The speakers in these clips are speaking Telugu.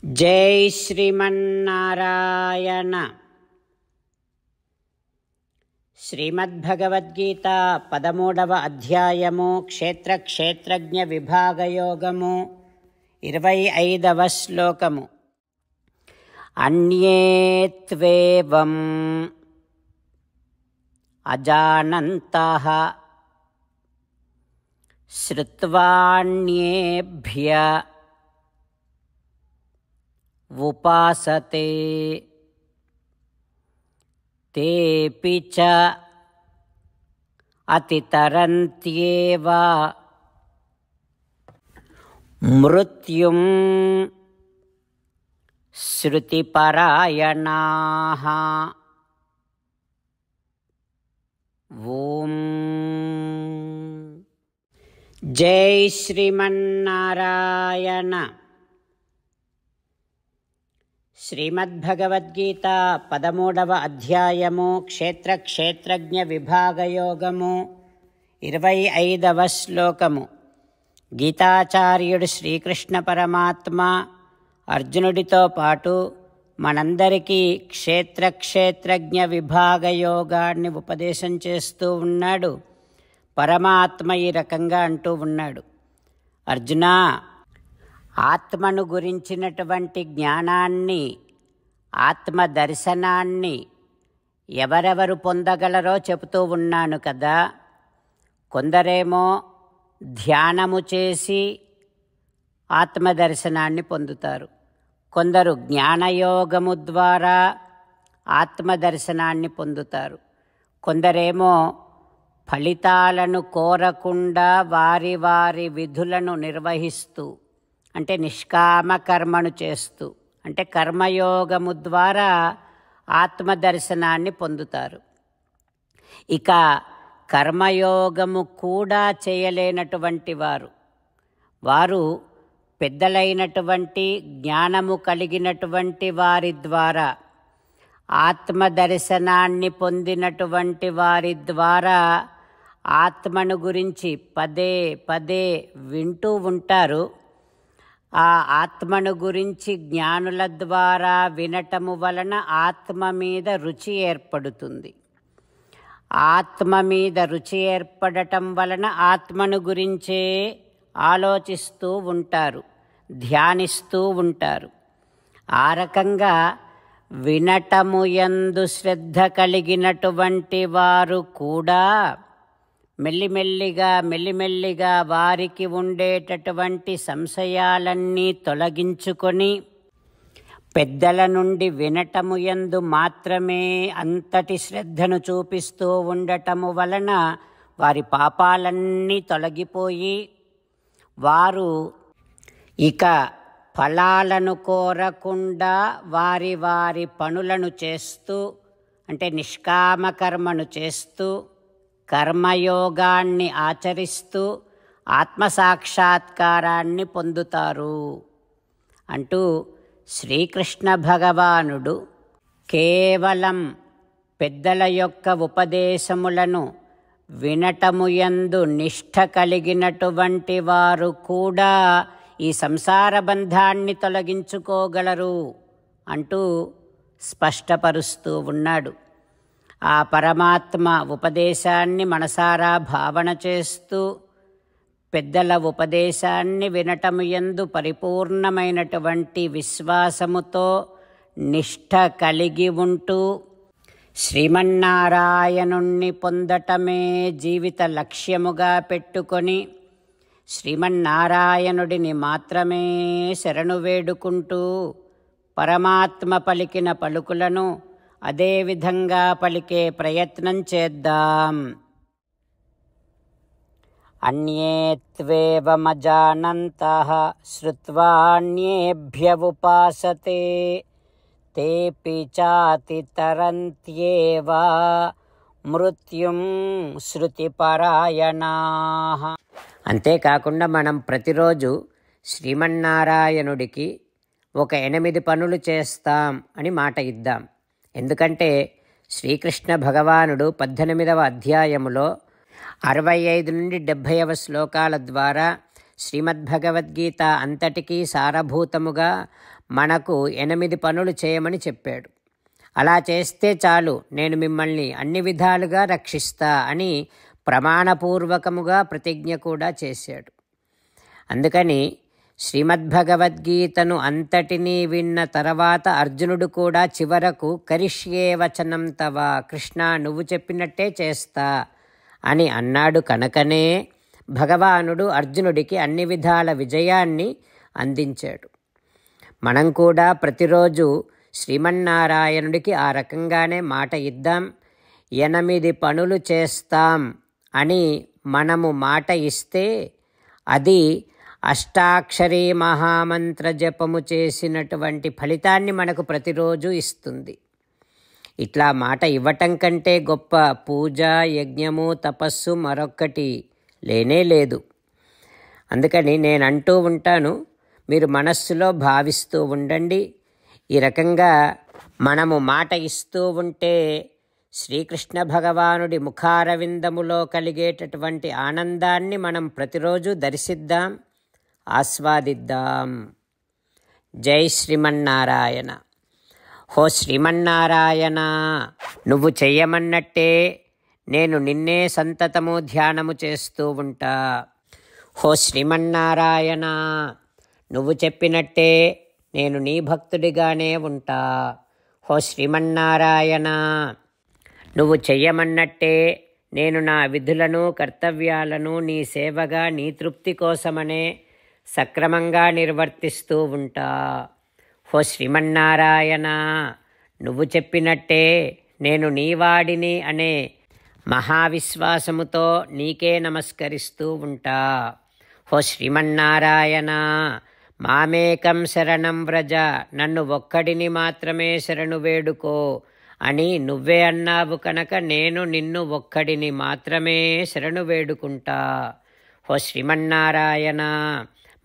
జై శ్రీమన్నారాయణ. శ్రీమద్భగవద్గీత 13వ అధ్యాయము క్షేత్రజ్ఞ విభాగయోగము 25వ శ్లోకము. అన్యే త్వేవం అజానంతః శ్రుత్వాన్యేభ్య ఉపాసతే తేపి చ అతితరంత్యేవ మృత్యుం శృతిపరాయణాః. ఓం జై శ్రీమన్నారాయణ. శ్రీమద్భగవద్గీత 13వ అధ్యాయము క్షేత్రజ్ఞ విభాగయోగము 25వ శ్లోకము. గీతాచార్యుడు శ్రీకృష్ణ పరమాత్మ అర్జునుడితో పాటు మనందరికీ క్షేత్రజ్ఞ విభాగయోగాన్ని ఉపదేశం చేస్తూ ఉన్నాడు. పరమాత్మ ఈ రకంగా అంటూ ఉన్నాడు, అర్జునా, ఆత్మను గురించినటువంటి జ్ఞానాన్ని, ఆత్మ దర్శనాన్ని ఎవరెవరు పొందగలరో చెబుతూ ఉన్నాను కదా. కొందరేమో ధ్యానము చేసి ఆత్మదర్శనాన్ని పొందుతారు, కొందరు జ్ఞానయోగము ద్వారా ఆత్మదర్శనాన్ని పొందుతారు, కొందరేమో ఫలితాలను కోరకుండా వారి వారి విధులను నిర్వహిస్తూ, అంటే నిష్కామ కర్మను చేస్తూ, అంటే కర్మయోగము ద్వారా ఆత్మదర్శనాన్ని పొందుతారు. ఇక కర్మయోగము కూడా చేయలేనటువంటి వారు పెద్దలైనటువంటి జ్ఞానము కలిగినటువంటి వారి ద్వారా, ఆత్మదర్శనాన్ని పొందినటువంటి వారి ద్వారా ఆత్మను గురించి పదే పదే వింటూ ఉంటారు. ఆ ఆత్మను గురించి జ్ఞానుల ద్వారా వినటము వలన ఆత్మ మీద రుచి ఏర్పడుతుంది. ఆత్మ మీద రుచి ఏర్పడటం వలన ఆత్మను గురించే ఆలోచిస్తూ ఉంటారు, ధ్యానిస్తూ ఉంటారు. ఆ రకంగా వినటము యందు శ్రద్ధ కలిగినటువంటి వారు కూడా మెల్లిమెల్లిగా వారికి ఉండేటటువంటి సంశయాలన్నీ తొలగించుకొని పెద్దల నుండి వినటము యందు మాత్రమే అంతటి శ్రద్ధను చూపిస్తూ ఉండటము వలన వారి పాపాలన్నీ తొలగిపోయి వారు ఇక ఫలాలను కోరకుండా వారి వారి పనులను చేస్తూ, అంటే నిష్కామ కర్మను చేస్తూ, కర్మయోగాన్ని ఆచరిస్తూ ఆత్మసాక్షాత్కారాన్ని పొందుతారు అంటూ శ్రీకృష్ణ భగవానుడు కేవలం పెద్దల యొక్క ఉపదేశములను వినటము యందు నిష్ఠ కలిగినటువంటి వారు కూడా ఈ సంసార బంధాన్ని తొలగించుకోగలరు అంటూ స్పష్టపరుస్తూ ఉన్నాడు. ఆ పరమాత్మ ఉపదేశాన్ని మనసారా భావన చేస్తూ, పెద్దల ఉపదేశాన్ని వినటము యందు పరిపూర్ణమైనటువంటి విశ్వాసముతో నిష్ఠ కలిగి ఉంటూ శ్రీమన్నారాయణుణ్ణి పొందటమే జీవిత లక్ష్యముగా పెట్టుకొని శ్రీమన్నారాయణుడిని మాత్రమే శరణు వేడుకుంటూ పరమాత్మ పలికిన పలుకులను అదేవిధంగా పలికే ప్రయత్నం చేద్దాం. అన్యే త్వేవమజానంతః శ్రుత్వాన్యేభ్య ఉపాసతే తేపి చాతితరంత్యేవ మృత్యుం శృతిపరాయణాః. అంతేకాకుండా మనం ప్రతిరోజు శ్రీమన్నారాయణుడికి ఒక 8 పనులు చేస్తాం అని మాట ఇద్దాం. ఎందుకంటే శ్రీకృష్ణ భగవానుడు 18వ అధ్యాయములో 65 నుండి 70వ శ్లోకాల ద్వారా శ్రీమద్భగవద్గీత అంతటికీ సారభూతముగా మనకు 8 పనులు చేయమని చెప్పాడు. అలా చేస్తే చాలు, నేను మిమ్మల్ని అన్ని విధాలుగా రక్షిస్తా అని ప్రమాణపూర్వకముగా ప్రతిజ్ఞ కూడా చేశాడు. అందుకని శ్రీమద్భగవద్గీతను అంతటినీ విన్న తర్వాత అర్జునుడు కూడా చివరకు కరిష్యే వచనం తవ, కృష్ణ నువ్వు చెప్పినట్టే చేస్తా అని అన్నాడు. కనుకనే భగవానుడు అర్జునుడికి అన్ని విధాల విజయాన్ని అందించాడు. మనం కూడా ప్రతిరోజు శ్రీమన్నారాయణుడికి ఆ రకంగానే మాట ఇద్దాం. 8 పనులు చేస్తాం అని మనము మాట ఇస్తే అది అష్టాక్షరీ మహామంత్ర జపము చేసినటువంటి ఫలితాన్ని మనకు ప్రతిరోజు ఇస్తుంది. ఇట్లా మాట ఇవ్వటం కంటే గొప్ప పూజ, యజ్ఞము, తపస్సు మరొక్కటి లేనే లేదు. అందుకని నేను అంటూ ఉంటాను, మీరు మనస్సులో భావిస్తూ ఉండండి. ఈ రకంగా మనము మాట ఇస్తూ ఉంటే శ్రీకృష్ణ భగవానుడి ముఖారవిందములో కలిగేటటువంటి ఆనందాన్ని మనం ప్రతిరోజు దర్శిద్దాం, ఆస్వాదిద్దాం. జై శ్రీమన్నారాయణ. హో శ్రీమన్నారాయణ, నువ్వు చెయ్యమన్నట్టే నేను నిన్నే సంతతము ధ్యానము చేస్తూ ఉంటా. హో శ్రీమన్నారాయణ, నువ్వు చెప్పినట్టే నేను నీ భక్తుడిగానే ఉంటా. హో శ్రీమన్నారాయణ, నువ్వు చెయ్యమన్నట్టే నేను నా విధులను, కర్తవ్యాలను నీ సేవగా, నీ తృప్తి కోసమనే సక్రమంగా నిర్వర్తిస్తూ ఉంటా. హో శ్రీమన్నారాయణ, నువ్వు చెప్పినట్టే నేను నీవాడిని అనే మహావిశ్వాసముతో నీకే నమస్కరిస్తూ ఉంటా. హో శ్రీమన్నారాయణ, మామేకం శరణం వ్రజ, నన్ను ఒక్కడిని మాత్రమే శరణు వేడుకో అని నువ్వే అన్నావు కనుక నేను నిన్ను ఒక్కడిని మాత్రమే శరణు వేడుకుంటా. హో శ్రీమన్నారాయణ,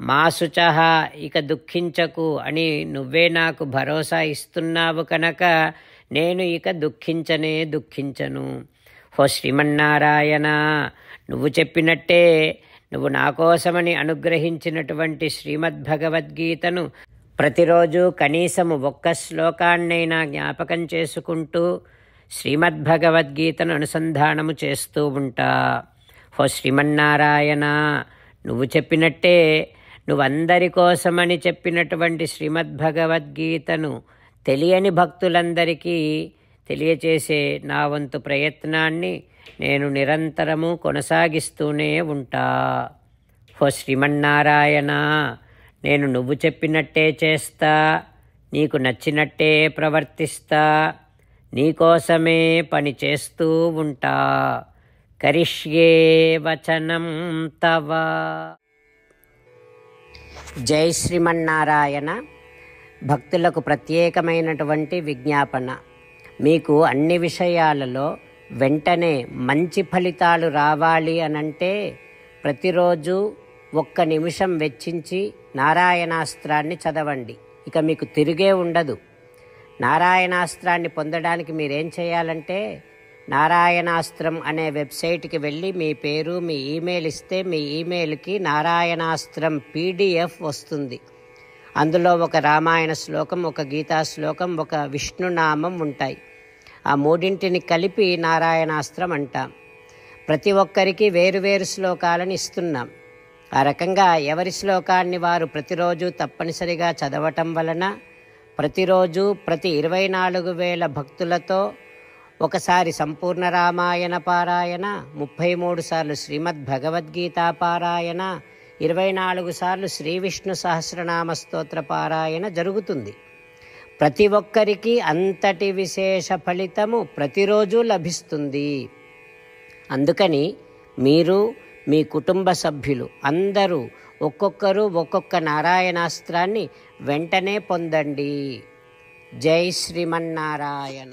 మా శుచః, ఇక దుఃఖించకు అని నువ్వే నాకు భరోసా ఇస్తున్నావు కనుక నేను ఇక దుఃఖించను. హో శ్రీమన్నారాయణ, నువ్వు చెప్పినట్టే నువ్వు నా కోసమని అనుగ్రహించినటువంటి శ్రీమద్భగవద్గీతను ప్రతిరోజు కనీసము 1 శ్లోకాన్నైనా జ్ఞాపకం చేసుకుంటూ శ్రీమద్భగవద్గీతను అనుసంధానము చేస్తూ ఉంటా. హో శ్రీమన్నారాయణ, నువ్వు చెప్పినట్టే నువ్వందరి కోసమని చెప్పినటువంటి శ్రీమద్భగవద్గీతను తెలియని భక్తులందరికీ తెలియచేసే నా వంతు ప్రయత్నాన్ని నేను నిరంతరము కొనసాగిస్తూనే ఉంటా. హో శ్రీమన్నారాయణ, నేను నువ్వు చెప్పినట్టే చేస్తా, నీకు నచ్చినట్టే ప్రవర్తిస్తా, నీకోసమే పని చేస్తూ ఉంటా. కరిష్యే వచనం తవ. జై శ్రీమన్నారాయణ. భక్తులకు ప్రత్యేకమైనటువంటి విజ్ఞాపన. మీకు అన్ని విషయాలలో వెంటనే మంచి ఫలితాలు రావాలి అనంటే ప్రతిరోజు 1 నిమిషం వెచ్చించి నారాయణాస్త్రాన్ని చదవండి. ఇక మీకు తిరిగే ఉండదు. నారాయణాస్త్రాన్ని పొందడానికి మీరేం చేయాలంటే నారాయణాస్త్రం అనే వెబ్సైట్కి వెళ్ళి మీ పేరు, మీ ఈమెయిల్ ఇస్తే మీ ఈమెయిల్కి నారాయణాస్త్రం PDF వస్తుంది. అందులో ఒక రామాయణ శ్లోకం, ఒక గీతా శ్లోకం, ఒక విష్ణునామం ఉంటాయి. ఆ 3ంటిని కలిపి నారాయణాస్త్రం అంటాం. ప్రతి ఒక్కరికి వేరువేరు శ్లోకాలను ఇస్తున్నాం. ఆ రకంగా ఎవరి శ్లోకాన్ని వారు ప్రతిరోజు తప్పనిసరిగా చదవటం వలన ప్రతిరోజు ప్రతి 24,000 భక్తులతో ఒకసారి సంపూర్ణ రామాయణ పారాయణ, 33 సార్లు శ్రీమద్భగవద్గీత పారాయణ, 24 సార్లు శ్రీ విష్ణు సహస్రనామ స్తోత్ర పారాయణ జరుగుతుంది. ప్రతి ఒక్కరికి అంతటి విశేష ఫలితము ప్రతిరోజు లభిస్తుంది. అందుకని మీరు, మీ కుటుంబ సభ్యులు అందరూ ఒక్కొక్కరు ఒక్కొక్క నారాయణాస్త్రాన్ని వెంటనే పొందండి. జై శ్రీమన్నారాయణ.